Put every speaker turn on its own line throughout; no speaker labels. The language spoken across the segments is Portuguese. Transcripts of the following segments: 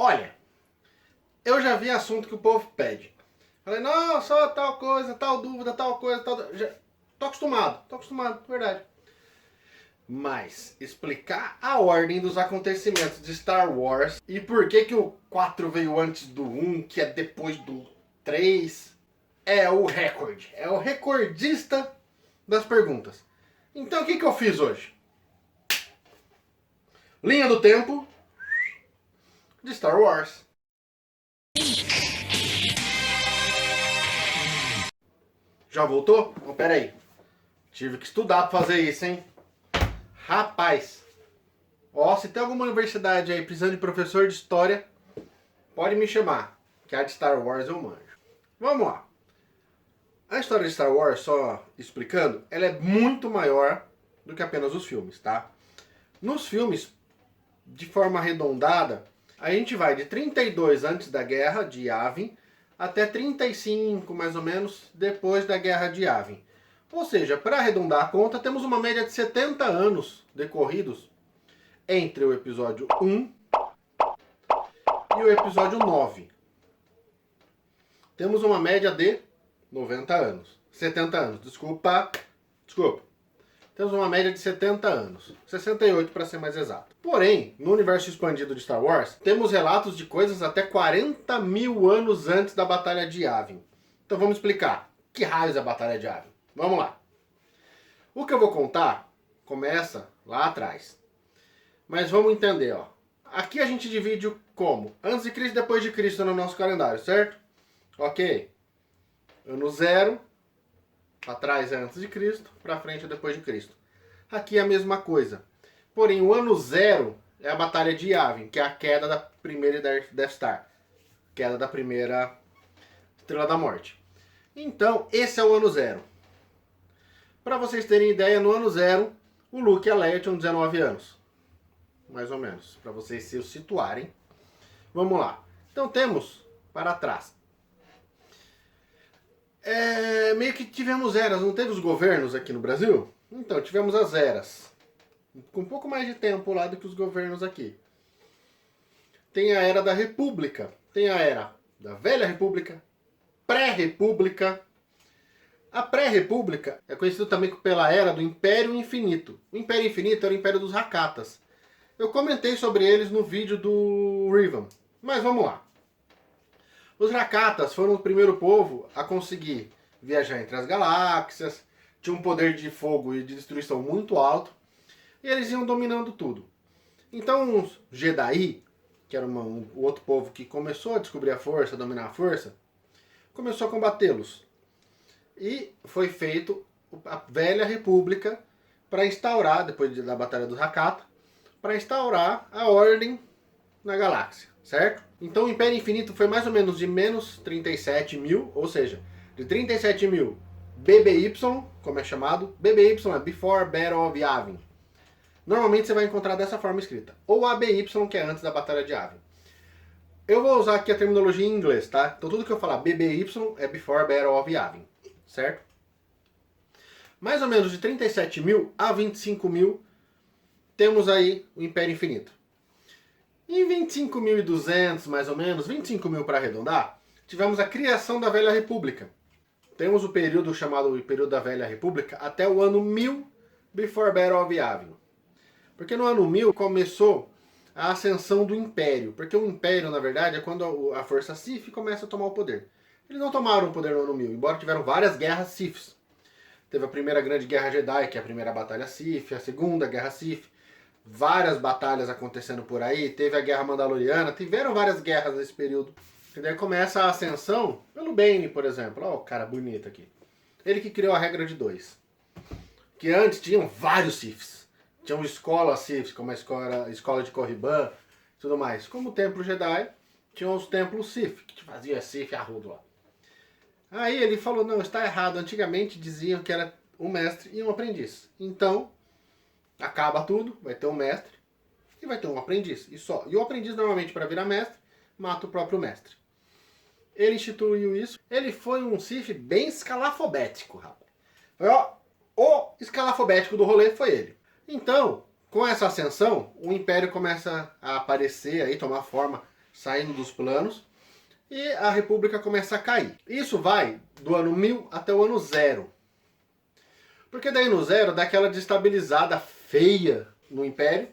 Olha, eu já vi assunto que o povo pede. Falei, não, só tal coisa, tal dúvida, tal coisa, tal... Já... Tô acostumado, verdade. Mas explicar a ordem dos acontecimentos de Star Wars e por que que o 4 veio antes do 1, que é depois do 3, é o recorde. É o recordista das perguntas. Então o que que eu fiz hoje? Linha do tempo de Star Wars. Já voltou? Oh, pera aí. Tive que estudar pra fazer isso, hein? Rapaz. Ó, se tem alguma universidade aí precisando de professor de história, pode me chamar. Que a de Star Wars eu manjo. Vamos lá. A história de Star Wars, só explicando, ela é muito maior do que apenas os filmes, tá? Nos filmes, de forma arredondada, a gente vai de 32 antes da guerra de Yavin até 35, mais ou menos, depois da guerra de Yavin. Ou seja, para arredondar a conta, temos uma média de 70 anos decorridos entre o episódio 1 e o episódio 9. Temos uma média de 90 anos. 70 anos, desculpa. Temos uma média de 70 anos. 68 para ser mais exato. Porém, no universo expandido de Star Wars, temos relatos de coisas até 40 mil anos antes da Batalha de Yavin. Então vamos explicar. Que raios é a Batalha de Yavin? Vamos lá. O que eu vou contar começa lá atrás. Mas vamos entender, ó. Aqui a gente divide como? Antes de Cristo e depois de Cristo no nosso calendário, certo? Ok. Ano 0, para trás é antes de Cristo, para frente é depois de Cristo. Aqui é a mesma coisa. Porém, o ano 0 é a Batalha de Yavin, que é a queda da primeira Death Star. Queda da primeira Estrela da Morte. Então, esse é o ano 0. Para vocês terem ideia, no ano 0, o Luke e a Leia tinham 19 anos. Mais ou menos, para vocês se situarem. Vamos lá. Então temos, para trás. Meio que tivemos eras, não teve os governos aqui no Brasil? Então, tivemos as eras. Com um pouco mais de tempo lá do que os governos aqui. Tem a era da República. Tem a era da Velha República. Pré-República. A Pré-República é conhecida também pela era do Império Infinito. O Império Infinito era o Império dos Hakatas. Eu comentei sobre eles no vídeo do Riven. Mas vamos lá. Os Hakatas foram o primeiro povo a conseguir viajar entre as galáxias, tinham um poder de fogo e de destruição muito alto, e eles iam dominando tudo. Então os Jedi, que era um outro povo que começou a descobrir a força, a dominar a força, começou a combatê-los. E foi feito a Velha República para instaurar, depois da Batalha dos Hakata, para instaurar a ordem na galáxia, certo? Então o Império Infinito foi mais ou menos de menos 37 mil, ou seja, de 37 mil BBY, como é chamado, BBY é Before Battle of Yavin. Normalmente você vai encontrar dessa forma escrita, ou ABY, que é antes da Batalha de Yavin. Eu vou usar aqui a terminologia em inglês, tá? Então tudo que eu falar BBY é Before Battle of Yavin, certo? Mais ou menos de 37 mil a 25 mil temos aí o Império Infinito. Em 25.200, mais ou menos, 25 mil para arredondar, tivemos a criação da Velha República. Temos o período chamado período da Velha República até o ano 1000 Before Battle of Yavin. Porque no ano 1000 começou a ascensão do Império. Porque o Império, na verdade, é quando a força Sith começa a tomar o poder. Eles não tomaram o poder no ano 1000, embora tiveram várias guerras Siths. Teve a primeira grande guerra Jedi, que é a primeira batalha Sith, a segunda guerra Sith. Várias batalhas acontecendo por aí, teve a Guerra Mandaloriana, tiveram várias guerras nesse período. E daí começa a ascensão pelo Bane, por exemplo. Olha o cara bonito aqui. Ele que criou a regra de 2. Que antes tinham vários Siths. Tinham escolas Siths, como a escola de Korriban e tudo mais. Como o Templo Jedi, tinham os templos Sith, que fazia Sith arrudo lá. Aí ele falou, não, está errado. Antigamente diziam que era um mestre e um aprendiz. Então, acaba tudo, vai ter um mestre e vai ter um aprendiz, e só. E o aprendiz, normalmente, para virar mestre, mata o próprio mestre. Ele instituiu isso. Ele foi um Sith bem escalafobético, rapaz. O escalafobético do rolê foi ele. Então, com essa ascensão, o Império começa a aparecer, aí, tomar forma saindo dos planos e a República começa a cair. Isso vai do ano 1000 até o ano 0. Porque daí no 0 dá aquela destabilizada feia no Império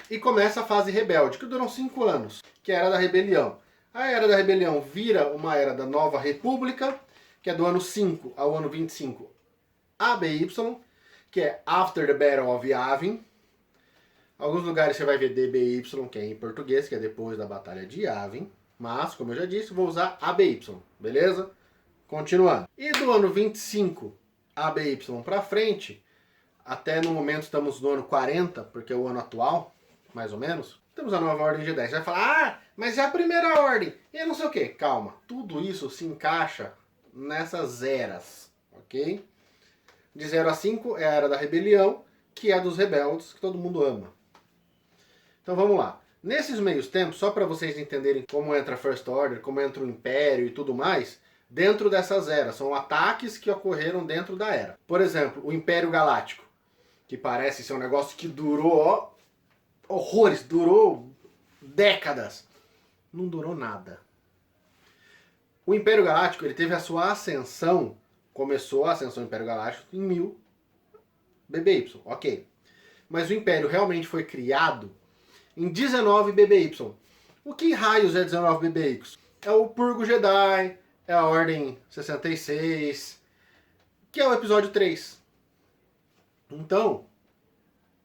e começa a fase rebelde, que duram 5 anos, que é a Era da Rebelião. A Era da Rebelião vira uma Era da Nova República, que é do ano 5 ao ano 25 ABY, que é After the Battle of Yavin. Alguns lugares você vai ver DBY, que é em português, que é depois da Batalha de Yavin. Mas, como eu já disse, vou usar ABY, beleza? Continuando. E do ano 25 ABY para frente, até no momento estamos no ano 40, porque é o ano atual, mais ou menos, temos a nova Ordem Jedi. Você vai falar, ah, mas é a primeira ordem, e não sei o que. Calma, tudo isso se encaixa nessas eras, ok? De 0 a 5 é a Era da Rebelião, que é a dos rebeldes, que todo mundo ama. Então vamos lá. Nesses meios tempos, só para vocês entenderem como entra a First Order, como entra o Império e tudo mais, dentro dessas eras, são ataques que ocorreram dentro da era. Por exemplo, o Império Galáctico, que parece ser um negócio que durou horrores, durou décadas. Não durou nada. O Império Galáctico ele teve a sua ascensão, começou a ascensão do Império Galáctico em 1000 BBY, ok. Mas o Império realmente foi criado em 19 BBY. O que raios é 19 BBY? É o Purgo Jedi, é a Ordem 66, que é o episódio 3. Então,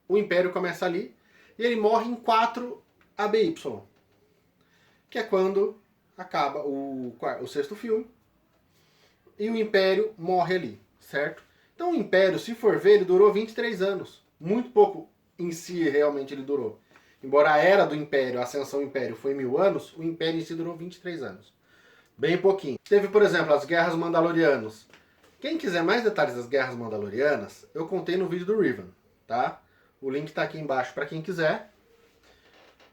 o Império começa ali e ele morre em 4 ABY, que é quando acaba o sexto filme e o Império morre ali, certo? Então o Império, se for ver, ele durou 23 anos. Muito pouco em si realmente ele durou. Embora a era do Império, a ascensão do Império foi 1000 anos, o Império em si durou 23 anos. Bem pouquinho. Teve, por exemplo, as Guerras Mandalorianas. Quem quiser mais detalhes das Guerras Mandalorianas, eu contei no vídeo do Riven, tá? O link tá aqui embaixo para quem quiser.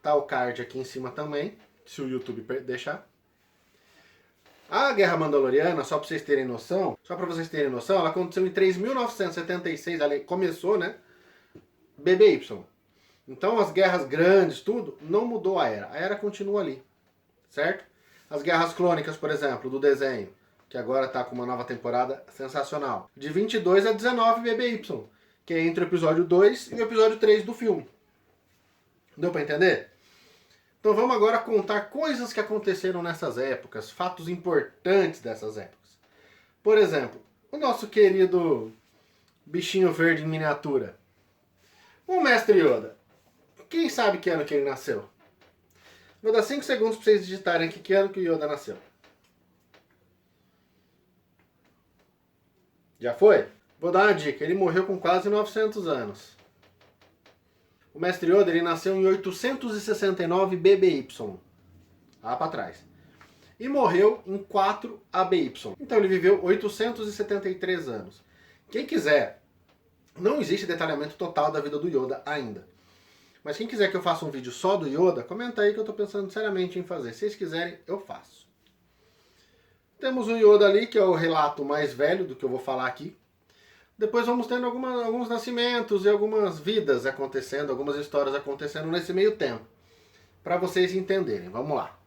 Tá o card aqui em cima também, se o YouTube deixar. A Guerra Mandaloriana, só para vocês terem noção, ela aconteceu em 3.976, ela começou, né? BBY. Então as guerras grandes, tudo, não mudou a era continua ali, certo? As guerras clônicas, por exemplo, do desenho, que agora está com uma nova temporada sensacional, de 22 a 19 BBY, que é entre o episódio 2 e o episódio 3 do filme. Deu para entender? Então vamos agora contar coisas que aconteceram nessas épocas, fatos importantes dessas épocas. Por exemplo, o nosso querido bichinho verde em miniatura. O Mestre Yoda. Quem sabe que ano que ele nasceu? Vou dar 5 segundos para vocês digitarem aqui que ano que o Yoda nasceu. Já foi? Vou dar uma dica, ele morreu com quase 900 anos. O Mestre Yoda ele nasceu em 869 BBY, lá para trás. E morreu em 4 ABY. Então ele viveu 873 anos. Quem quiser, não existe detalhamento total da vida do Yoda ainda. Mas quem quiser que eu faça um vídeo só do Yoda, comenta aí que eu estou pensando seriamente em fazer. Se vocês quiserem, eu faço. Temos o Yoda ali, que é o relato mais velho do que eu vou falar aqui. Depois vamos tendo alguns nascimentos e algumas vidas acontecendo, algumas histórias acontecendo nesse meio tempo. Para vocês entenderem, vamos lá.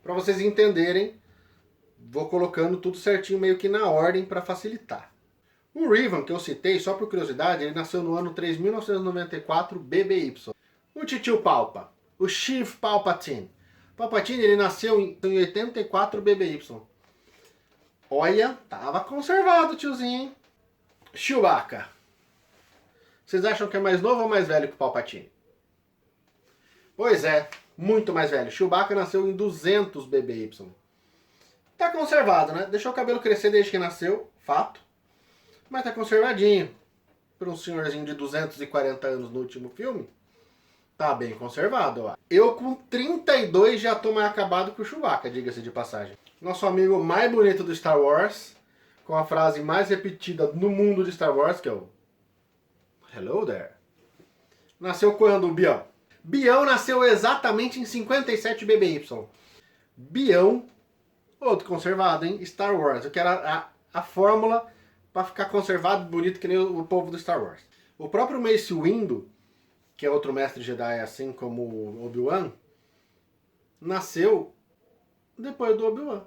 Para vocês entenderem, vou colocando tudo certinho, meio que na ordem para facilitar. O Riven, que eu citei, só por curiosidade, ele nasceu no ano 3994 BBY. O Titio Palpa, o Chief Palpatine. Palpatine, ele nasceu em 84 BBY. Olha, tava conservado, tiozinho, hein? Chewbacca. Vocês acham que é mais novo ou mais velho que o Palpatine? Pois é, muito mais velho. Chewbacca nasceu em 200 BBY. Tá conservado, né? Deixou o cabelo crescer desde que nasceu, fato. Mas tá conservadinho. Para um senhorzinho de 240 anos no último filme, tá bem conservado, ó. Eu com 32 já tô mais acabado que o Chewbacca, diga-se de passagem. Nosso amigo mais bonito do Star Wars, com a frase mais repetida no mundo de Star Wars, que é o Hello there. Nasceu quando o Bião? Bião nasceu exatamente em 57 BBY. Bião, outro conservado, hein? Star Wars. Eu quero a fórmula para ficar conservado, bonito, que nem o povo do Star Wars. O próprio Mace Windu, que é outro mestre Jedi, assim como o Obi-Wan, nasceu depois do Obi-Wan.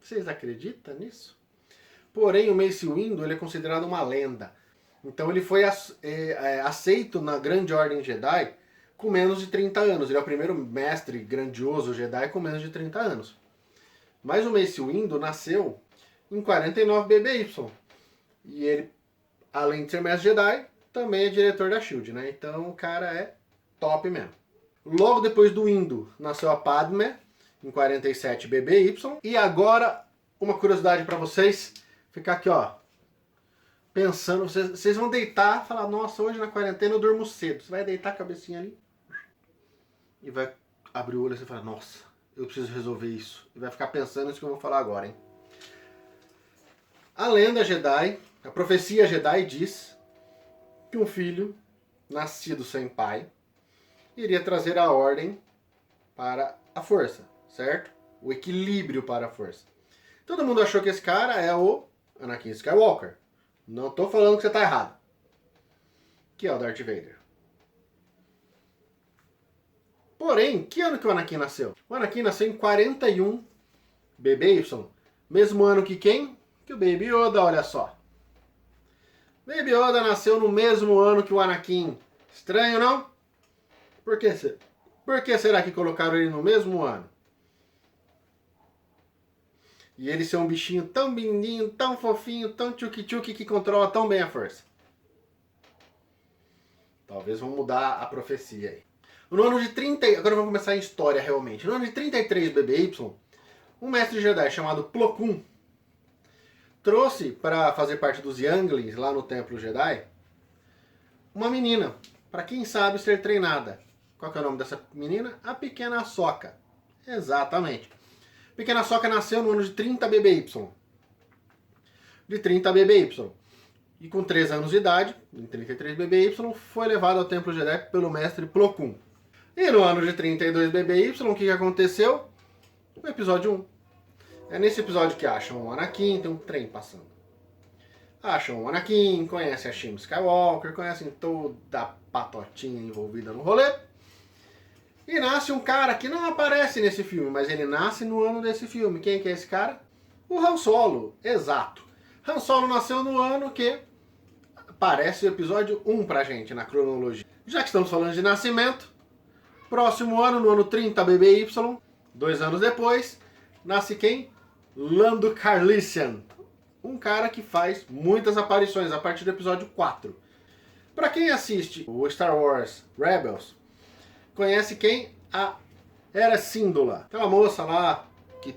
Vocês acreditam nisso? Porém, o Mace Windu ele é considerado uma lenda. Então ele foi aceito na Grande Ordem Jedi com menos de 30 anos. Ele é o primeiro mestre grandioso Jedi com menos de 30 anos. Mas o Mace Windu nasceu em 49 BBY. E ele, além de ser mestre Jedi, também é diretor da SHIELD, né? Então o cara é top mesmo. Logo depois do Windu, nasceu a Padmé, em 47 BBY. E agora, uma curiosidade para vocês, ficar aqui, ó, pensando, vocês vão deitar e falar, nossa, hoje na quarentena eu durmo cedo. Você vai deitar a cabecinha ali e vai abrir o olho e você fala, nossa, eu preciso resolver isso. E vai ficar pensando nisso que eu vou falar agora, hein? A lenda Jedi, a profecia Jedi diz que um filho nascido sem pai iria trazer a ordem para a força, certo? O equilíbrio para a força. Todo mundo achou que esse cara é o Anakin Skywalker. Não estou falando que você está errado. Que é o Darth Vader. Porém, que ano que o Anakin nasceu? O Anakin nasceu em 41 BBY. Mesmo ano que quem? Que o Baby Yoda, olha só. Baby Yoda nasceu no mesmo ano que o Anakin. Estranho, não? Por que será que colocaram ele no mesmo ano? E ele ser um bichinho tão lindinho, tão fofinho, tão tchuki-tchuki que controla tão bem a força. Talvez vão mudar a profecia aí. No ano de 30... Agora vamos começar em história realmente. No ano de 33 BBY, um mestre Jedi chamado Plo Koon trouxe para fazer parte dos Younglings lá no Templo Jedi uma menina, para quem sabe ser treinada. Qual que é o nome dessa menina? A Pequena Ahsoka. Exatamente. Pequena Ahsoka nasceu no ano de 30 BBY. De 30 BBY. E com 3 anos de idade, em 33 BBY, foi levado ao Templo Jedi pelo mestre Plo Koon. E no ano de 32 BBY, o que aconteceu? O episódio 1. É nesse episódio que acham o Anakin, tem um trem passando. Acham o Anakin, conhecem a Shmi Skywalker, conhecem toda a patotinha envolvida no rolê. E nasce um cara que não aparece nesse filme, mas ele nasce no ano desse filme. Quem que é esse cara? O Han Solo, exato. Han Solo nasceu no ano que aparece o episódio 1 pra gente, na cronologia. Já que estamos falando de nascimento, próximo ano, no ano 30 BBY, 2 anos depois, nasce quem? Lando Calrissian. Um cara que faz muitas aparições a partir do episódio 4. Pra quem assiste o Star Wars Rebels, conhece quem? A Hera Syndulla. Aquela moça lá que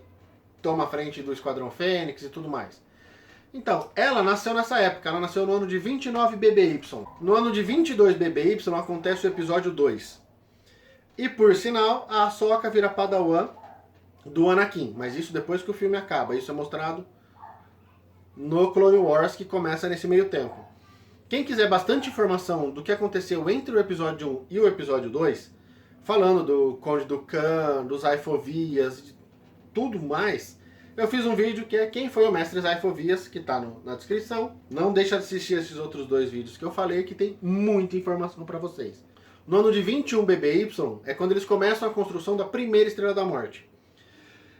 toma a frente do Esquadrão Fênix e tudo mais. Então, ela nasceu nessa época. Ela nasceu no ano de 29 BBY. No ano de 22 BBY acontece o episódio 2. E por sinal, a Ahsoka vira Padawan do Anakin. Mas isso depois que o filme acaba. Isso é mostrado no Clone Wars, que começa nesse meio tempo. Quem quiser bastante informação do que aconteceu entre o episódio 1 e o episódio 2, falando do Conde Dooku, dos Aifovias, tudo mais, eu fiz um vídeo que é Quem foi o Mestre Aifovias, que está na descrição. Não deixa de assistir esses outros 2 vídeos que eu falei, que tem muita informação para vocês. No ano de 21 BBY é quando eles começam a construção da primeira Estrela da Morte.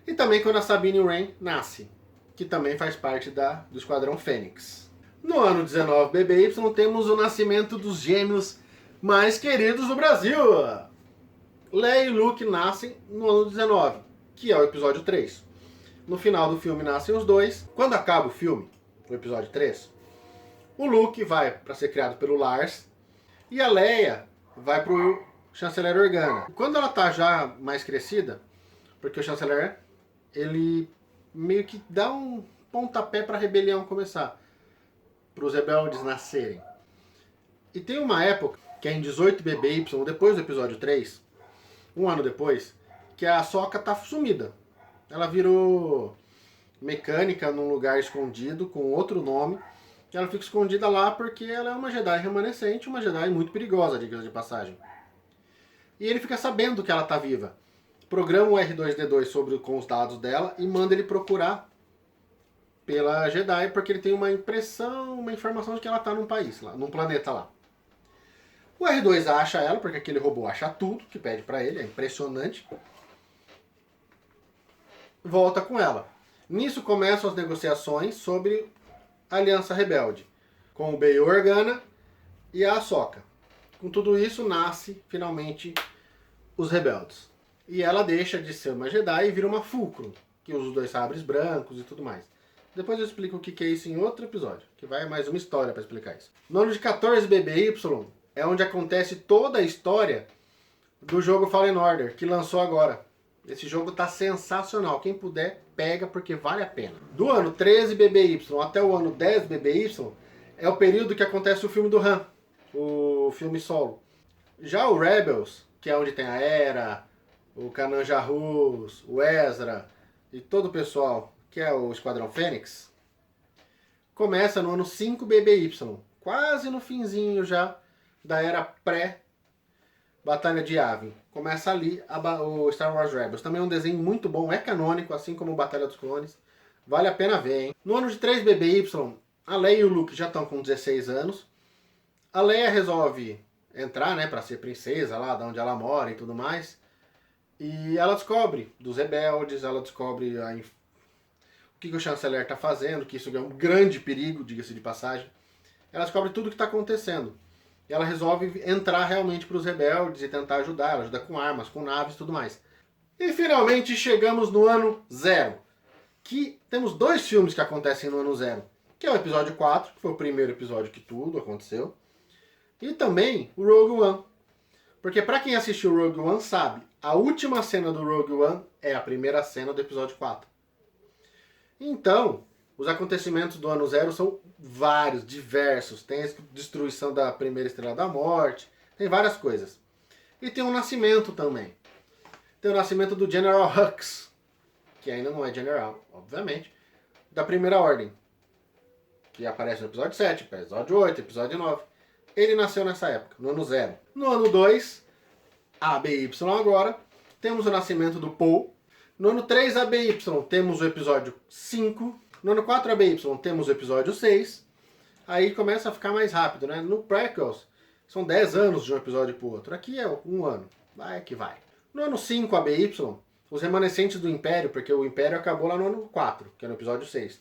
E também quando a Sabine Wren nasce, que também faz parte do Esquadrão Fênix. No ano 19 BBY temos o nascimento dos gêmeos mais queridos do Brasil. Leia e Luke nascem no ano 19, que é o episódio 3. No final do filme nascem os dois. Quando acaba o filme, o episódio 3, o Luke vai para ser criado pelo Lars e a Leia vai pro Chanceler Organa. Quando ela tá já mais crescida, porque o Chanceler, ele meio que dá um pontapé para a rebelião começar, para os rebeldes nascerem. E tem uma época, que é em 18 BBY, depois do episódio 3, um ano depois, que a Ahsoka tá sumida. Ela virou mecânica num lugar escondido, com outro nome. Ela fica escondida lá porque ela é uma Jedi remanescente, uma Jedi muito perigosa, diga-se de passagem. E ele fica sabendo que ela tá viva. Programa o R2-D2 com os dados dela e manda ele procurar pela Jedi, porque ele tem uma impressão, uma informação de que ela tá num país lá, num planeta lá. O R2 acha ela, porque aquele robô acha tudo que pede pra ele, é impressionante. volta com ela. Nisso começam as negociações sobre a Aliança Rebelde, com o Bail Organa e a Ahsoka. Com tudo isso, nasce finalmente os rebeldes. E ela deixa de ser uma Jedi e vira uma Fulcrum, que usa os 2 sabres brancos e tudo mais. Depois eu explico o que é isso em outro episódio, que vai mais uma história para explicar isso. No ano de 14 BBY é onde acontece toda a história do jogo Fallen Order, que lançou agora. Esse jogo tá sensacional. Quem puder, pega porque vale a pena. Do ano 13 BBY até o ano 10 BBY é o período que acontece o filme do Han, o filme solo. Já o Rebels, que é onde tem a Hera, o Kanan Jarrus, o Ezra e todo o pessoal, que é o Esquadrão Fênix, começa no ano 5 BBY, quase no finzinho já da era pré-Batalha de Yavin. Começa ali o Star Wars Rebels. Também é um desenho muito bom, é canônico, assim como Batalha dos Clones. Vale a pena ver, hein? No ano de 3 BBY, a Leia e o Luke já estão com 16 anos. A Leia resolve entrar, né, para ser princesa lá, da onde ela mora e tudo mais. E ela descobre dos rebeldes, ela descobre o que o chanceler está fazendo, que isso é um grande perigo, diga-se de passagem. Ela descobre tudo o que está acontecendo. E ela resolve entrar realmente para os rebeldes e tentar ajudar. Ela ajuda com armas, com naves e tudo mais. E finalmente chegamos no ano 0. Que temos 2 filmes que acontecem no ano 0. Que é o episódio 4, que foi o primeiro episódio que tudo aconteceu. E também o Rogue One. Porque para quem assistiu o Rogue One sabe, a última cena do Rogue One é a primeira cena do episódio 4. Então, os acontecimentos do ano 0 são vários, diversos. Tem a destruição da primeira Estrela da Morte, tem várias coisas. E tem um nascimento também. Tem o nascimento do General Hux, que ainda não é general, obviamente, da Primeira Ordem, que aparece no episódio 7, episódio 8, episódio 9. Ele nasceu nessa época, no ano 0. No ano 2, ABY agora, temos o nascimento do Poe. No ano 3 ABY temos o episódio 5. No ano 4 ABY temos o episódio 6. Aí começa a ficar mais rápido, né? No Prequels são 10 anos de um episódio para o outro. Aqui é 1 ano. Vai que vai. No ano 5 ABY, os remanescentes do Império, porque o Império acabou lá no ano 4, que é no episódio 6.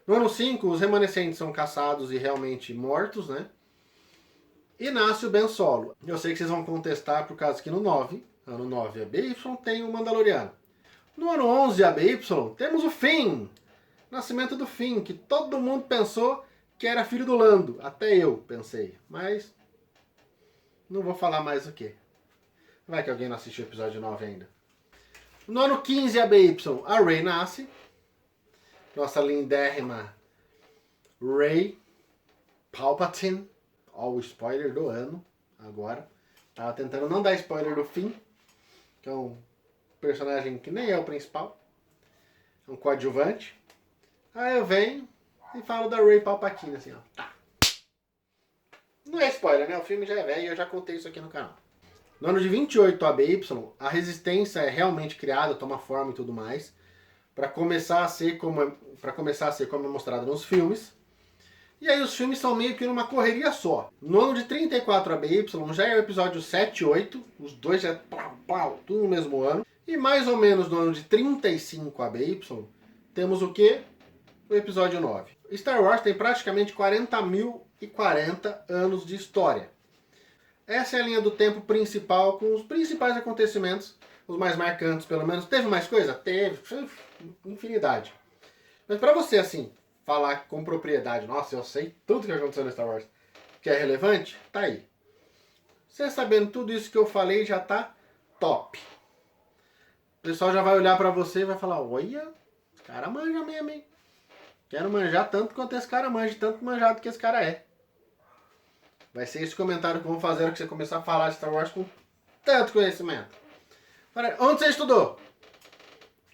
No ano 5, os remanescentes são caçados e realmente mortos, né? E nasce o Ben Solo. Eu sei que vocês vão contestar por causa que no 9, ano 9 ABY, tem o Mandaloriano. No ano 11 ABY, temos o Finn. Nascimento do Finn, que todo mundo pensou que era filho do Lando. Até eu pensei. Mas não vou falar mais o que. Vai que alguém não assistiu o episódio 9 ainda. No ano 15 ABY, a Rey nasce. Nossa lindérrima Rey Palpatine. Ó, o spoiler do ano, agora. Tava tentando não dar spoiler do Finn, que é um personagem que nem é o principal. É um coadjuvante. Aí eu venho e falo da Rey Palpatine, assim, ó. Tá. Não é spoiler, né? O filme já é velho e eu já contei isso aqui no canal. No ano de 28 ABY, a resistência é realmente criada, toma forma e tudo mais, para começar a ser como é mostrado nos filmes. E aí os filmes são meio que numa correria só. No ano de 34 ABY já é o episódio 7 e 8, os dois já tudo no mesmo ano. E mais ou menos no ano de 35 ABY, temos o que? O episódio 9. Star Wars tem praticamente 40.040 anos de história. Essa é a linha do tempo principal, com os principais acontecimentos, os mais marcantes pelo menos. Teve mais coisa? Teve, infinidade. Mas pra você, assim, falar com propriedade, nossa, eu sei tudo que aconteceu no Star Wars, que é relevante, tá aí. Você sabendo tudo isso que eu falei já tá top. O pessoal já vai olhar pra você e vai falar, olha, esse cara manja mesmo, hein? Quero manjar tanto quanto esse cara manja, tanto manjado que esse cara é. Vai ser esse comentário que vão fazer hora que você começar a falar de Star Wars com tanto conhecimento. Onde você estudou?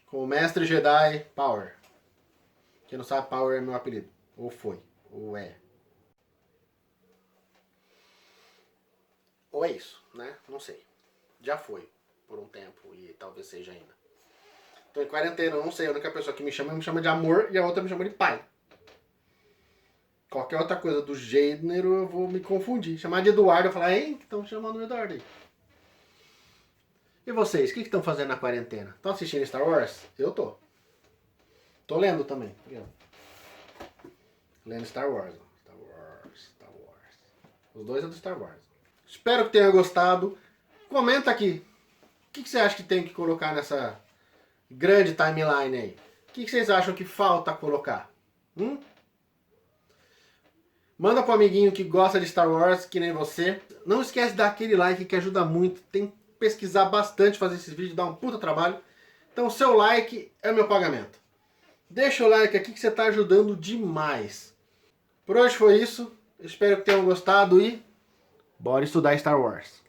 Com o Mestre Jedi Power. Quem não sabe, Power é meu apelido. Ou foi, ou é. Ou é isso, né? Não sei. Já foi, por um tempo, e talvez seja ainda. Tô em quarentena, eu não sei. A única pessoa que me chama de amor e a outra me chama de pai. Qualquer outra coisa do gênero eu vou me confundir. Chamar de Eduardo, eu falar, hein, que estão chamando o Eduardo aí. E vocês, o que estão fazendo na quarentena? Estão assistindo Star Wars? Eu tô. Tô lendo também. Aqui, ó. Lendo Star Wars. Star Wars. Os dois é do Star Wars. Espero que tenha gostado. Comenta aqui. O que você acha que tem que colocar nessa grande timeline aí? O que vocês acham que falta colocar? Manda pro amiguinho que gosta de Star Wars, que nem você. Não esquece de dar aquele like que ajuda muito. Tem que pesquisar bastante, fazer esses vídeos, dá um puta trabalho. Então seu like é o meu pagamento. Deixa o like aqui que você está ajudando demais. Por hoje foi isso. Espero que tenham gostado e bora estudar Star Wars.